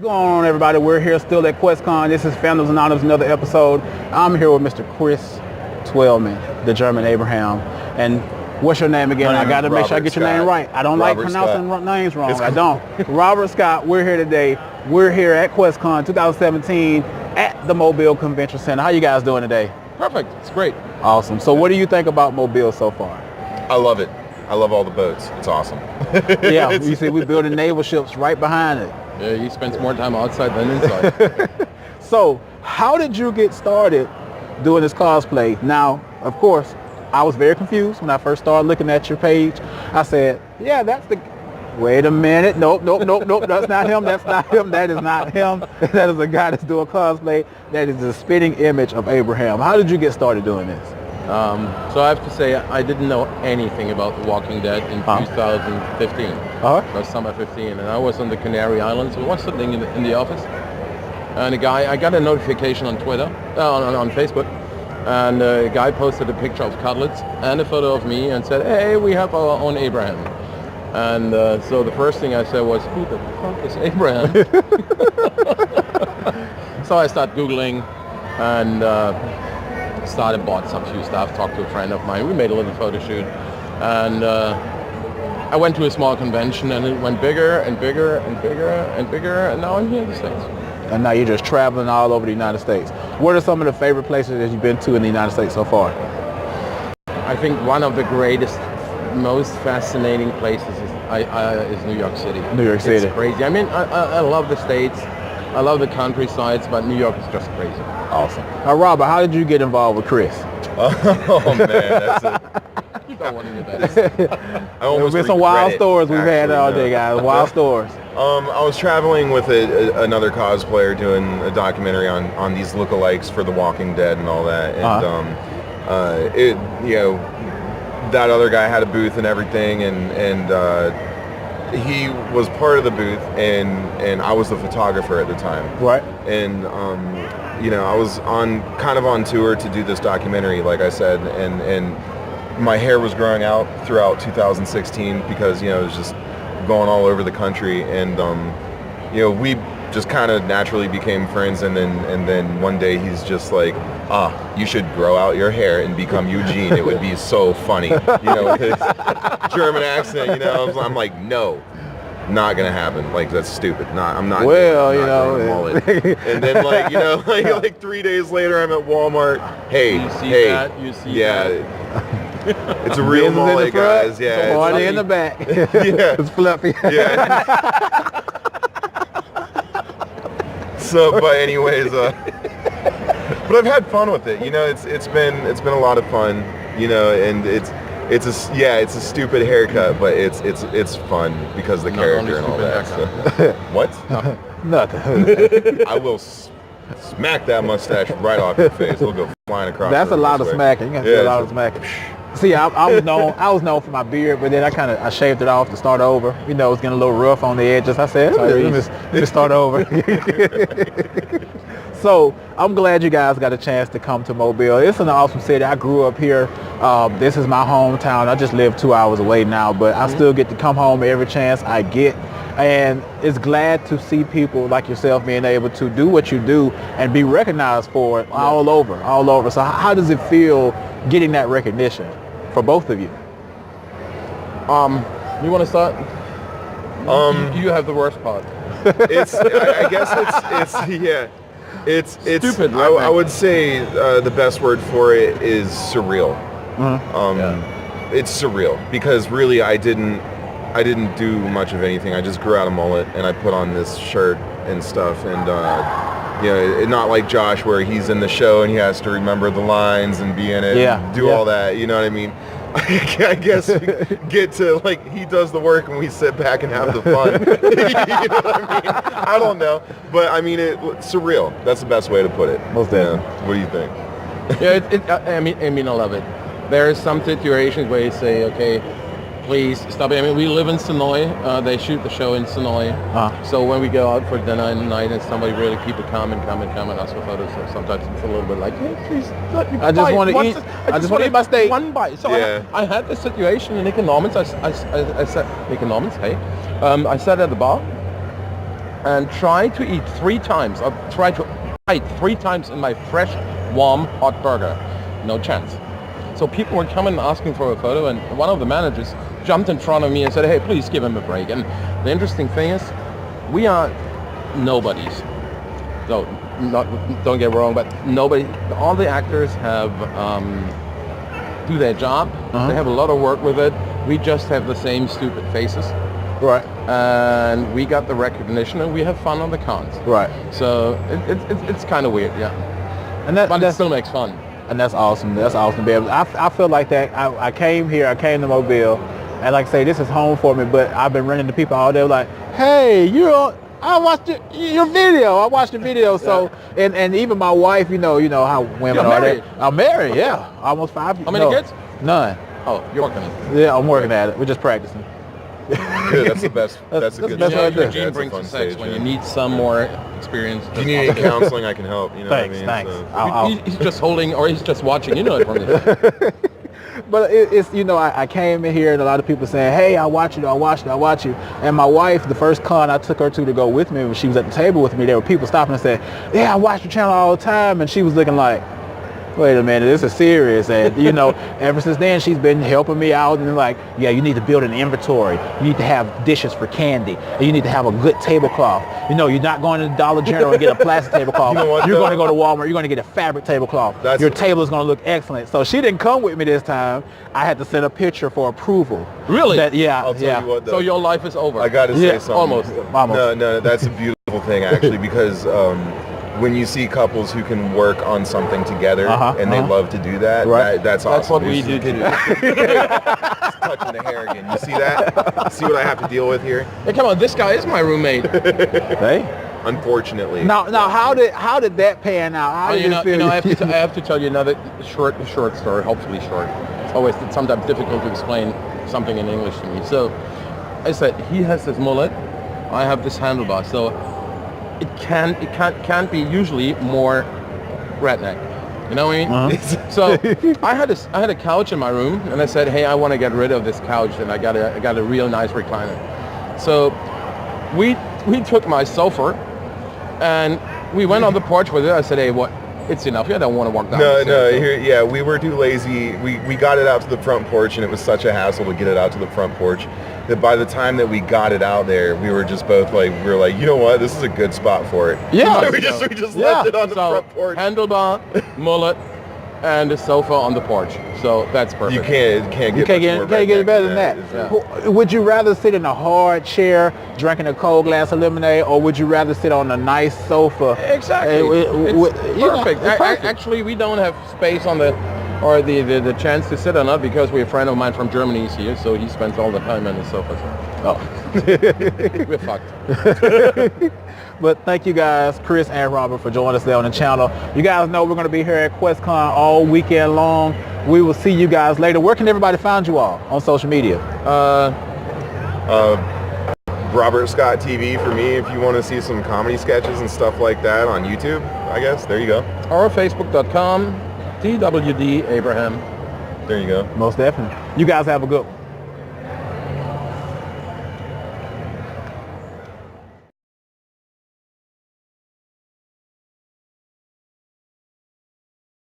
going on, everybody? We're here still at Questcon. This is Fandoms Anonymous, another episode. I'm here with Mr. Chris Twellman, the German Abraham. And what's your name again? I got to make sure I get your name right. I don't like pronouncing names wrong. I don't. Robert Scott, we're here today. We're here at Questcon 2017 at the Mobile Convention Center. How you guys doing today? Perfect. It's great. Awesome. So what do you think about Mobile so far? I love it. I love all the boats. It's awesome. Yeah, you see we're building naval ships right behind it. Yeah, he spends more time outside than inside. So how did you get started doing this cosplay? Now, of course, I was very confused when I first started looking at your page. I said, yeah, that's the... Wait a minute. Nope. That's not him. That's not him. That is not him. That is a guy that's doing cosplay. That is the spitting image of Abraham. How did you get started doing this? So I have to say, I didn't know anything about The Walking Dead in 2015. That was summer 15, and I was on the Canary Islands. We was sitting in the office, and I got a notification on Twitter, on Facebook, and a guy posted a picture of cutlets and a photo of me and said, hey, we have our own Abraham. And so the first thing I said was, who the fuck is Abraham? So I started Googling and bought some few stuff, talked to a friend of mine. We made a little photo shoot. And I went to a small convention and it went bigger and bigger and bigger and bigger. And now I'm here in the States. And now you're just traveling all over the United States. What are some of the favorite places that you've been to in the United States so far? I think one of the greatest, most fascinating places is New York City. New York City. It's crazy. I mean, I love the States. I love the countrysides, but New York is just crazy. Awesome. Now, Robert, how did you get involved with Chris? Oh man, that's it. You don't want to do that. There's been some wild stories we've had all day, guys. Wild stories. I was traveling with another cosplayer doing a documentary on these lookalikes for The Walking Dead and all that, and that other guy had a booth and everything, and he was part of the booth, and I was the photographer at the time. Right. And I was kind of on tour to do this documentary, like I said, and my hair was growing out throughout 2016 because it was just going all over the country, and we just kind of naturally became friends, and then one day he's just like, you should grow out your hair and become Eugene. It would be so funny, with his German accent. I'm like, no, not gonna happen. Like, that's stupid. I'm not. Well, mullet. And then like 3 days later, I'm at Walmart. Hey, you see that? You see that? It's a real mullet, guys. Yeah, it's in the back. Yeah, it's fluffy. Yeah. So, but anyways, but I've had fun with it. It's been a lot of fun. And it's a stupid haircut, but it's fun because of the character and all that. So. What? Nothing. I will smack that mustache right off your face. It'll go flying across. That's a lot of smacking. You got to do a lot of smacking. See, I was known for my beard, but then I shaved it off to start over. It was getting a little rough on the edges. I said, let me start over. So I'm glad you guys got a chance to come to Mobile. It's an awesome city. I grew up here. This is my hometown. I just live 2 hours away now, but I still get to come home every chance I get. And it's glad to see people like yourself being able to do what you do and be recognized for it all over. So how does it feel getting that recognition for both of you? You want to start? You have the worst part. I guess it's stupid. I would say the best word for it is surreal. It's surreal because really I didn't do much of anything. I just grew out a mullet and I put on this shirt and stuff, and not like Josh where he's in the show and he has to remember the lines and be in it and do all that, you know what I mean? I guess get to, like, he does the work and we sit back and have the fun. You know what I mean? I don't know, but I mean, it's surreal. That's the best way to put it. Most definitely. What do you think? I mean, I love it. There are some situations where you say, okay, please stop it. I mean, we live in Sonoy. They shoot the show in Sonoy. So when we go out for dinner at night and somebody really keep it come and ask for photos, so sometimes it's a little bit like, hey, please let me I just want to eat. I just want to eat my steak. One bite. So I had this situation in economics. I said, economics, hey. I sat at the bar and try to eat 3 times, or try to bite 3 times in my fresh, warm, hot burger. No chance. So people were coming and asking for a photo, and one of the managers jumped in front of me and said, hey, please give him a break. And the interesting thing is, we are nobodies. So, don't get wrong, but nobody, all the actors have, do their job. They have a lot of work with it. We just have the same stupid faces. Right. And we got the recognition, and we have fun on the cons. Right. So it's kind of weird, yeah. And but it still makes fun. And that's awesome. That's awesome to be able. I feel like that. I came here. I came to Mobile, and like I say, this is home for me. But I've been running to people all day like, hey, I watched your video. I watched the video. So and even my wife, you know how women are. Married? I'm married. Yeah, almost 5 years. How many kids? None. Oh, you're working on it. Yeah, I'm working at it. We're just practicing. Good, that's the best. That's a good. That's what I do. Gene brings to sex when you need some more experience. If you need any counseling, I can help. You know Thanks, what I mean? thanks. So. He's just holding, or he's just watching. You know it from the. But it's I came in here and a lot of people saying, hey, I watch you. And my wife, the first con I took her to go with me, when she was at the table with me, there were people stopping and saying, yeah, I watch your channel all the time. And she was looking like, wait a minute, this is serious. And ever since then she's been helping me out and like, yeah, you need to build an inventory. You need to have dishes for candy. And you need to have a good tablecloth. You're not going to the Dollar General and get a plastic tablecloth. You know what, You're going to go to Walmart. You're going to get a fabric tablecloth. Your table is going to look excellent. So she didn't come with me this time. I had to send a picture for approval. Really? I'll tell you what, though. So your life is over. I got to say something. Almost. No, that's a beautiful thing actually, because when you see couples who can work on something together and they love to do that, that's awesome. That's what we do too. Touching the hair again. You see that? See what I have to deal with here? Hey, come on, this guy is my roommate. Hey. Unfortunately. Now, how did that pan out? How did it feel? I have to tell you another short story. Hopefully short. It's sometimes difficult to explain something in English to me. So, I said he has this mullet. I have this handlebar. So, it can't be usually more redneck. You know what I mean? So I had a couch in my room, and I said, hey, I want to get rid of this couch, and I got a real nice recliner. So we took my sofa, and we went on the porch with it. I said, hey, it's enough. I don't want to walk down. No, we were too lazy. We got it out to the front porch, and it was such a hassle to get it out to the front porch that by the time that we got it out there, we were just both like, you know what, this is a good spot for it. Yeah. So we just left it on the front porch. Handlebar, mullet, and a sofa on the porch. So that's perfect. You can't get it better than that. Yeah. Would you rather sit in a hard chair drinking a cold glass of lemonade, or would you rather sit on a nice sofa? Exactly. It's perfect. Actually, we don't have space on the chance to sit on it because a friend of mine from Germany is here, so he spends all the time on the sofa. So. We're fucked. But thank you guys, Chris and Robert, for joining us there on the channel. You guys know we're going to be here at Questcon all weekend long. We will see you guys later. Where can everybody find you all on social media? Robert Scott TV for me if you want to see some comedy sketches and stuff like that on YouTube, I guess. There you go. Or Facebook.com, TWD Abraham. There you go. Most definitely. You guys have a good one.